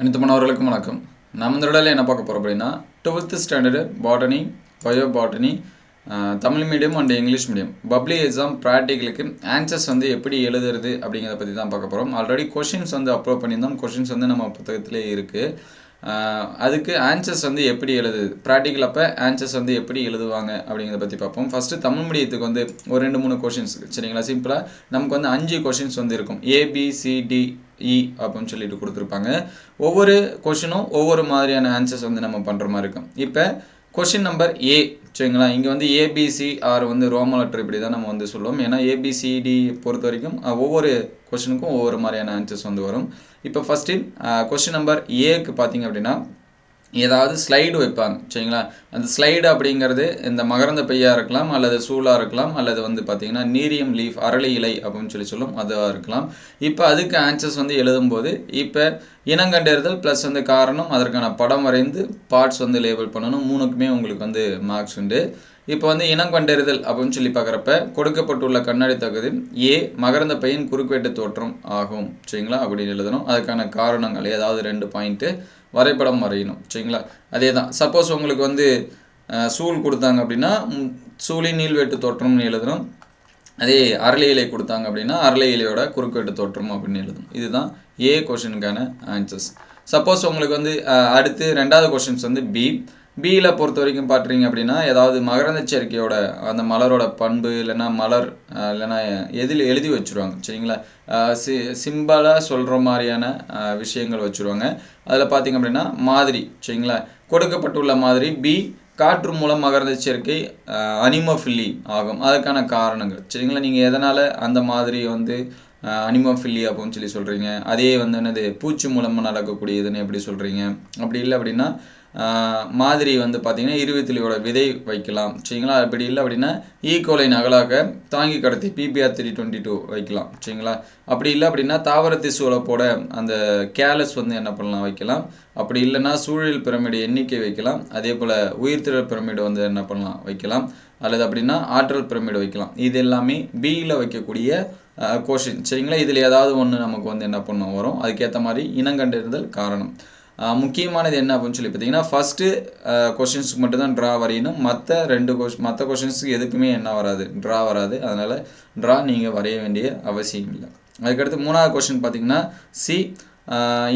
அனைத்து மாணவர்களுக்கும் வணக்கம். நம்ம இந்த இடத்துல என்ன பார்க்க போகிறோம் அப்படின்னா 12th standard botany, bio botany, Tamil medium and English medium public exam ப்ராக்டிக்கலுக்கு ஆன்சர்ஸ் எப்படி எழுதுறது அப்படிங்கிறத பற்றி தான் பார்க்க போகிறோம். ஆல்ரெடி கொஷின்ஸ் அப்லோட் பண்ணியிருந்தோம். கொஷின்ஸ் நம்ம புத்தகத்திலே இருக்குது. அதுக்கு ஆன்சர்ஸ் எப்படி எழுதுது, ப்ராக்டிக்கல் அப்போ ஆன்சர்ஸ் எப்படி எழுதுவாங்க அப்படிங்கிறத பற்றி பார்ப்போம். ஃபஸ்ட்டு தமிழ் மீடியத்துக்கு ஒரு 2-3 கொஷின்ஸ் சரிங்களா. சிம்பிளாக நமக்கு 5 கொஷின்ஸ் இருக்கும். ABCDE அப்படின்னு சொல்லிட்டு கொடுத்துருப்பாங்க. ஒவ்வொரு கொஷினும் ஒவ்வொரு மாதிரியான ஆன்சர்ஸ் நம்ம பண்ணுற மாதிரி இருக்கும். இப்போ கொஷின் நம்பர் A சரிங்களா. இங்கே ABC ஆர் ரோம லெட்டர் இப்படி தான் நம்ம சொல்லுவோம். ஏன்னா ABCD பொறுத்த வரைக்கும் ஒவ்வொரு கொஷினுக்கும் ஒவ்வொரு மாதிரியான ஆன்சர்ஸ் வரும். இப்போ ஃபஸ்ட்டு கொஷின் நம்பர் ஏக்கு பார்த்தீங்க அப்படின்னா ஏதாவது ஸ்லைடு வைப்பாங்க சரிங்களா. அந்த ஸ்லைடு அப்படிங்கிறது இந்த மகரந்த பையாக இருக்கலாம், அல்லது சூழாக இருக்கலாம், அல்லது பார்த்தீங்கன்னா நீரியம் லீஃப் அரளி இலை அப்படின்னு சொல்லும் அதுவாக இருக்கலாம். இப்போ அதுக்கு ஆன்சர்ஸ் எழுதும்போது இப்போ இனங்கண்டறிதல் ப்ளஸ் காரணம், அதற்கான படம் வரைந்து பார்ட்ஸ் லேபிள் பண்ணணும். 3க்குமே உங்களுக்கு மார்க்ஸ் உண்டு. இப்போ இனம் கண்டறிதல் அப்படின்னு சொல்லி பார்க்குறப்ப கொடுக்கப்பட்டுள்ள கண்ணாடி தகுதி ஏ மகரந்த பையின் குறுக்குவெட்டு தோற்றம் ஆகும் சரிங்களா அப்படின்னு எழுதணும். அதுக்கான காரணங்கள் ஏதாவது 2 பாயிண்ட்டு வரைபடம் வரையணும் சரிங்களா. அதே தான் சப்போஸ் உங்களுக்கு சூழ் கொடுத்தாங்க அப்படின்னா சூழின் நீள்வெட்டு தோற்றம்னு எழுதணும். அதே அரளி இலை கொடுத்தாங்க அப்படின்னா அரளி இலையோட குறுக்குவெட்டு தோற்றம் அப்படின்னு எழுதணும். இதுதான் ஏ கொஷினுக்கான ஆன்சர்ஸ். சப்போஸ் உங்களுக்கு அடுத்து 2வது கொஷின்ஸ் பியில் பொறுத்த வரைக்கும் பார்த்துறீங்க அப்படின்னா ஏதாவது மகரந்த சேர்க்கையோட அந்த மலரோட பண்பு இல்லைன்னா மலர் இல்லைன்னா எழுதி வச்சுருவாங்க சரிங்களா. சிம்பிளாக சொல்கிற மாதிரியான விஷயங்கள் வச்சுருவாங்க. அதில் பார்த்திங்க அப்படின்னா மாதிரி சரிங்களா. கொடுக்கப்பட்டுள்ள மாதிரி பி காற்று மூலம் மகரந்த சேர்க்கை அனிமோஃபில்லி ஆகும். அதுக்கான காரணங்கள் சரிங்களா. நீங்கள் எதனால் அந்த மாதிரி அனிமோஃபில்லி அப்படின்னு சொல்லி சொல்கிறீங்க. அதே என்னது பூச்சி மூலமாக நடக்கக்கூடியதுன்னு எப்படி சொல்கிறீங்க. அப்படி இல்லை அப்படின்னா மாதிரி பார்த்தீங்கன்னா இருவித்திலியோட விதை வைக்கலாம் சரிங்களா. அப்படி இல்லை அப்படின்னா ஈகோலை நகலாக தாங்கி கடத்தி PPR 322 வைக்கலாம் சரிங்களா. அப்படி இல்லை அப்படின்னா தாவர திசுவலப்போட அந்த கேலஸ் என்ன பண்ணலாம் வைக்கலாம். அப்படி இல்லைன்னா சூழல் பிரமிடு எண்ணிக்கை வைக்கலாம். அதே போல் உயிர்த்திரள் பிரமிடு என்ன பண்ணலாம் வைக்கலாம். அல்லது அப்படின்னா ஆற்றல் பிரமிடு வைக்கலாம். இது எல்லாமே பியில் வைக்கக்கூடிய கொஷின் சரிங்களா. இதில் ஏதாவது ஒன்று நமக்கு என்ன பண்ண வரும். அதுக்கேற்ற மாதிரி இனங்கண்டறிதல் காரணம். முக்கியமானது என்ன அப்படின்னு சொல்லி பார்த்தீங்கன்னா ஃபஸ்ட்டு கொஷின்ஸுக்கு மட்டும்தான் ட்ரா வரையணும். மற்ற கொஷின்ஸுக்கு எதுக்குமே என்ன வராது, ட்ரா வராது. அதனால் ட்ரா நீங்கள் வரைய வேண்டிய அவசியம் இல்லை. அதுக்கடுத்து 3வது கொஷின் பார்த்தீங்கன்னா சி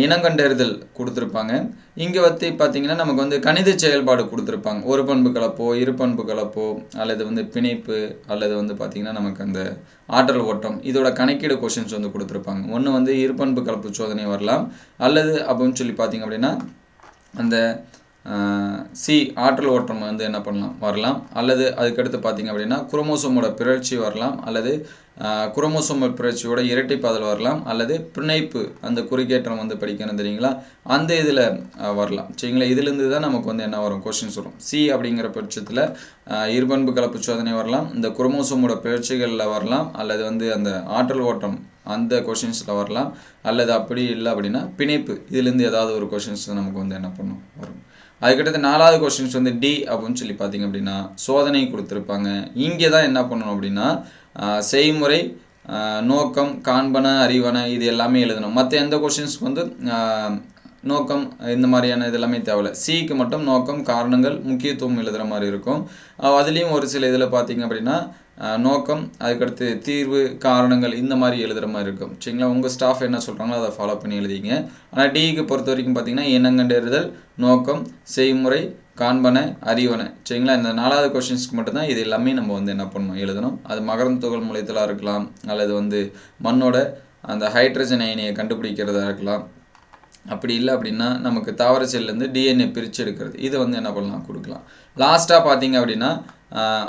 இனங்கண்டறிதல் கொடுத்துருப்பாங்க. இங்கே பார்த்தீங்கன்னா நமக்கு கணித செயல்பாடு கொடுத்துருப்பாங்க. ஒரு பண்பு கலப்போ இரு பண்பு கலப்போ அல்லது பிணைப்பு அல்லது பார்த்திங்கன்னா நமக்கு அந்த ஆற்றல் ஓட்டம் இதோட கணக்கீடு கொஷின்ஸ் கொடுத்துருப்பாங்க. ஒன்று இரு பண்பு கலப்பு சோதனை வரலாம். அல்லது அப்படின்னு சொல்லி பார்த்திங்க அப்படின்னா அந்த சி ஆற்றல் ஓட்டம் என்ன பண்ணலாம் வரலாம். அல்லது அதுக்கடுத்து பார்த்திங்க அப்படின்னா குரோமோசோமோட பிறழ்ச்சி வரலாம். அல்லது குரோமோசோமல் பிறழ்ச்சியோட இரட்டைப்பாதல் வரலாம். அல்லது பிணைப்பு அந்த குறுக்கேற்றம் படிக்கணும் தெரியுங்களா, அந்த இதில் வரலாம் சரிங்களா. இதுலேருந்து தான் நமக்கு என்ன வரும் கொஷின்ஸ் வரும். சி அப்படிங்கிற பட்சத்தில் இருபண்பு கலப்பு சோதனை வரலாம். இந்த குரோமோசோமோட பிறழ்ச்சிகளில் வரலாம். அல்லது அந்த ஆற்றல் ஓட்டம் அந்த கொஷின்ஸில் வரலாம். அல்லது அப்படி இல்லை அப்படின்னா பிணைப்பு இதுலேருந்து ஏதாவது ஒரு கொஷின்ஸ் நமக்கு என்ன பண்ணும் வரும். அதுக்கடுத்து 4வது கொஷின்ஸ் டி அப்படின்னு சொல்லி பார்த்தீங்க அப்படின்னா சோதனை கொடுத்துருப்பாங்க. இங்கே தான் என்ன பண்ணணும் அப்படின்னா செய்முறை, நோக்கம், காண்பன, அறிவன இது எல்லாமே எழுதணும். மற்ற எந்த கொஷின்ஸ்க்கு நோக்கம் இந்த மாதிரியான இது எல்லாமே தேவையில்லை. சிக்கு மட்டும் நோக்கம், காரணங்கள், முக்கியத்துவம் எழுதுகிற மாதிரி இருக்கும். அதுலேயும் ஒரு சில இதில் பார்த்தீங்க அப்படின்னா நோக்கம், அதுக்கடுத்து தீர்வு, காரணங்கள் இந்த மாதிரி எழுதுகிற மாதிரி இருக்கும் சரிங்களா. உங்கள் ஸ்டாஃப் என்ன சொல்கிறாங்களோ அதை ஃபாலோ பண்ணி எழுதிங்க. ஆனால் டிக்கு பொறுத்த வரைக்கும் பார்த்தீங்கன்னா இனங்கண்டறிதல், நோக்கம், செய்முறை, காண்பன, அறிவன சரிங்களா. இந்த 4வது கொஷின்ஸ்க்கு மட்டும்தான் இது எல்லாமே நம்ம என்ன பண்ணணும் எழுதணும். அது மகரந்த துகள் முளைத்தலாக இருக்கலாம். அல்லது மண்ணோட அந்த ஹைட்ரஜன் அயனியை கண்டுபிடிக்கிறதா இருக்கலாம். அப்படி இல்லை அப்படின்னா நமக்கு தாவர செல்லேருந்து DNA பிரித்து எடுக்கிறது இது என்ன பண்ணலாம் கொடுக்கலாம். லாஸ்ட்டாக பார்த்தீங்க அப்படின்னா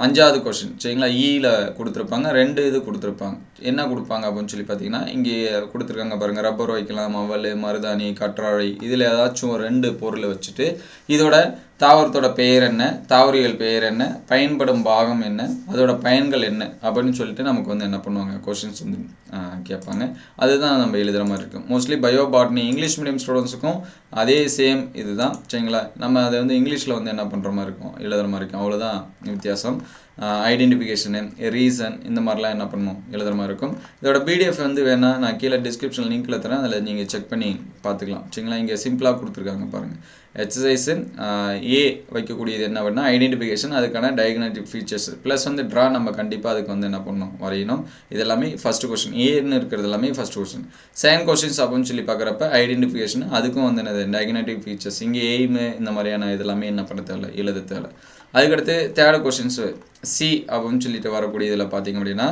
5வது கொஷின் சரிங்களா. ஈயில் கொடுத்துருப்பாங்க. 2 இது கொடுத்துருப்பாங்க. என்ன கொடுப்பாங்க அப்படின்னு சொல்லி பார்த்தீங்கன்னா இங்கே கொடுத்துருக்காங்க பாருங்கள். ரப்பர் வைக்கலாம், அவல், மருதாணி, கற்றாழை இதில் ஏதாச்சும் 2 பொருளை வச்சுட்டு இதோட தாவரத்தோட பெயர் என்ன, தாவரியல் பெயர் என்ன, பயன்படும் பாகம் என்ன, அதோட பயன்கள் என்ன அப்படின்னு சொல்லிட்டு நமக்கு என்ன பண்ணுவாங்க கொஷின்ஸ் கேட்பாங்க. அதுதான் நம்ம எழுதுகிற மாதிரி இருக்கும். Mostly bio botany English medium ஸ்டூடெண்ட்ஸுக்கும் அதே சேம் இதுதான் சரிங்களா. நம்ம அதை இங்கிலீஷில் என்ன பண்ணுற மாதிரி இருக்கும் எழுதுகிற மாதிரி இருக்கும். அவ்வளோதான் வித்தியாசம். ஐடென்டிஃபிகேஷனு, ரீசன் இந்த மாதிரிலாம் என்ன பண்ணணும் எழுதுகிற மாதிரி இருக்கும். இதோட பிடிஎஃப் வந்து வேணால் நான் கீழே டிஸ்கிரிப்ஷன் லிங்க்கில் தரேன், அதில் நீங்கள் செக் பண்ணி பார்த்துக்கலாம். சரிங்களா? இங்கே சிம்பிளாக கொடுத்துருக்காங்க பாருங்கள். எக்ஸசைஸு ஏ வைக்கக்கூடியது என்ன அப்படின்னா ஐடென்டிஃபிகேஷன், அதுக்கான டயக்னோஸ்டிக் ஃபீச்சர்ஸ் ப்ளஸ் வந்து ட்ரா நம்ம கண்டிப்பாக அதுக்கு வந்து என்ன பண்ணணும் வரையணும். இது எல்லாமே ஃபஸ்ட்டு கொஸ்டின், ஏன்னு இருக்கிறது எல்லாமே ஃபஸ்ட் கொஸ்டின். செகண்ட் கொஸ்டின்ஸ் அப்படின்னு சொல்லி பார்க்குறப்ப ஐடென்டிஃபிகேஷன், அதுக்கும் வந்து என்னது டயக்னோஸ்டிக் ஃபீச்சர்ஸ், இங்கே எய்மு இந்த மாதிரியான இது எல்லாமே என்ன பண்ண தேவை, எழுத தேவை. அதுக்கடுத்து தேர்ட் கொஸ்டின்ஸு சி அப்படின்னு சொல்லிட்டு வரக்கூடிய இதில் பார்த்திங்க அப்படின்னா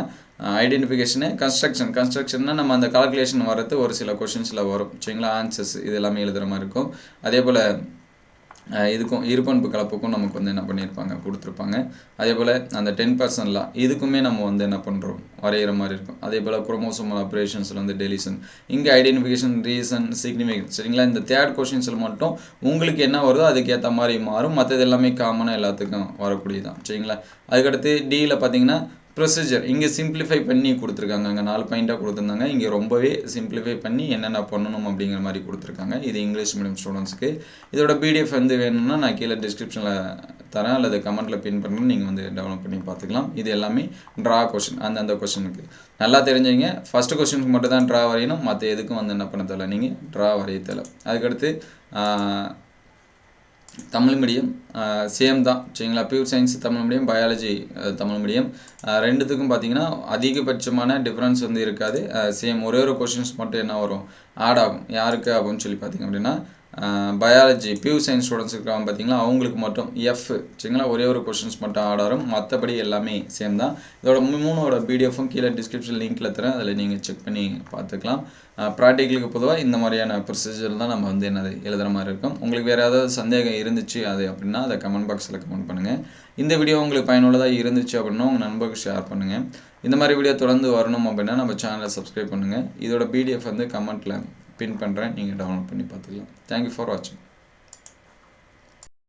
ஐடென்டிஃபிகேஷனு, கன்ஸ்ட்ரக்ஷன்னா நம்ம அந்த கால்குலேஷன் வரது ஒரு சில கொஷின்ஸில் வரும். சரிங்களா? ஆன்சர்ஸ் இது எல்லாமே எழுதுகிற மாதிரி இருக்கும். அதே போல் இதுக்கும் இருபண்பு கலப்புக்கும் நமக்கு வந்து என்ன பண்ணியிருப்பாங்க கொடுத்துருப்பாங்க. அதே போல் அந்த 10% இதுக்குமே நம்ம வந்து என்ன பண்ணுறோம் வரைகிற மாதிரி இருக்கும். அதே போல் குரோமோசோமல் ஆப்ரேஷன்ஸில் வந்து டெலிஷன், இங்கே ஐடென்டிஃபிகேஷன், ரீசன், சிக்னிஃபிகன்ஸ். சரிங்களா? இந்த தேர்ட் கொஸ்டின்ஸில் மட்டும் உங்களுக்கு என்ன வருதோ அதுக்கேற்ற மாதிரி மாறும், மற்றது எல்லாமே காமனாக எல்லாத்துக்கும் வரக்கூடியதான். சரிங்களா? அதுக்கடுத்து டியில் பார்த்தீங்கன்னா ப்ரொசீஜர், இங்கே சிம்பிளிஃபை பண்ணி கொடுத்துருக்காங்க. அங்கே 4 பாயிண்ட்டாக கொடுத்துருந்தாங்க, இங்கே ரொம்பவே சிம்பிளிஃபை பண்ணி என்னென்ன பண்ணணும் அப்படிங்கிற மாதிரி கொடுத்துருக்காங்க. இது இங்கிலீஷ் மீடியம் ஸ்டூடெண்ட்ஸுக்கு. இதோட பிடிஎஃப் வந்து வேணும்னா நான் கீழே டிஸ்கிரிப்ஷனில் தரேன், அல்லது கமெண்ட்டில் பின் பண்ணுறேன், நீங்கள் வந்து டெவலப் பண்ணி பார்த்துக்கலாம். இது எல்லாமே ட்ரா கொஷின், அந்தந்த கொஷனுக்கு நல்லா தெரிஞ்சுங்க. ஃபஸ்ட்டு கொஷனுக்கு மட்டும் தான் ட்ரா வரையணும், மற்ற எதுக்கும் வந்து என்ன பண்ண தேவை, நீங்கள் ட்ரா வரைய தேவை. அதுக்கடுத்து தமிழ் மீடியம் சேம் தான். சரிங்களா? Pure science Tamil medium, biology Tamil medium, ரெண்டுத்துக்கும் பார்த்தீங்கன்னா அதிகபட்சமான டிஃப்ரென்ஸ் வந்து இருக்காது. சேம் ஒரே ஒரு கொஷின்ஸ் மட்டும் என்ன வரும் ஆட் ஆகும். யாருக்கு அப்படின்னு சொல்லி பார்த்தீங்க அப்படின்னா பயாலஜி பியூர் சயின்ஸ் ஸ்டூடெண்ட்ஸ் இருக்காங்க பார்த்தீங்களா, அவங்களுக்கு மட்டும் எஃப். சரிங்களா? ஒரே ஒரு கொஷின்ஸ் மட்டும் ஆட் ஆகும், மற்றபடி எல்லாமே சேம் தான். இதோட 3ஓட பிடிஎஃப்பும் கீழே டிஸ்கிரிப்ஷன் லிங்க்கில் தரேன், அதில் நீங்கள் செக் பண்ணி பார்த்துக்கலாம். ப்ராக்டிக்கலுக்கு பொதுவாக இந்த மாதிரியான ப்ரொசீஜர் தான் நம்ம வந்து என்னது எழுதுகிற மாதிரி இருக்கும். உங்களுக்கு வேறு ஏதாவது சந்தேகம் இருந்துச்சு அது அப்படின்னா அதை கமெண்ட் பாக்ஸில் கமெண்ட் பண்ணுங்கள். இந்த வீடியோ உங்களுக்கு பயனுள்ளதாக இருந்துச்சு அப்படின்னா உங்கள் நண்பர்களுக்கு ஷேர் பண்ணுங்கள். இந்த மாதிரி வீடியோ தொடர்ந்து வரணும் அப்படின்னா நம்ம சேனலை சப்ஸ்கிரைப் பண்ணுங்கள். இதோட பிடிஎஃப் வந்து கமெண்ட்டில் பின் பண்ணுறேன், நீங்கள் டவுன்லோட் பண்ணி பார்த்துக்கலாம். தேங்க்யூ ஃபார் வாட்சிங்.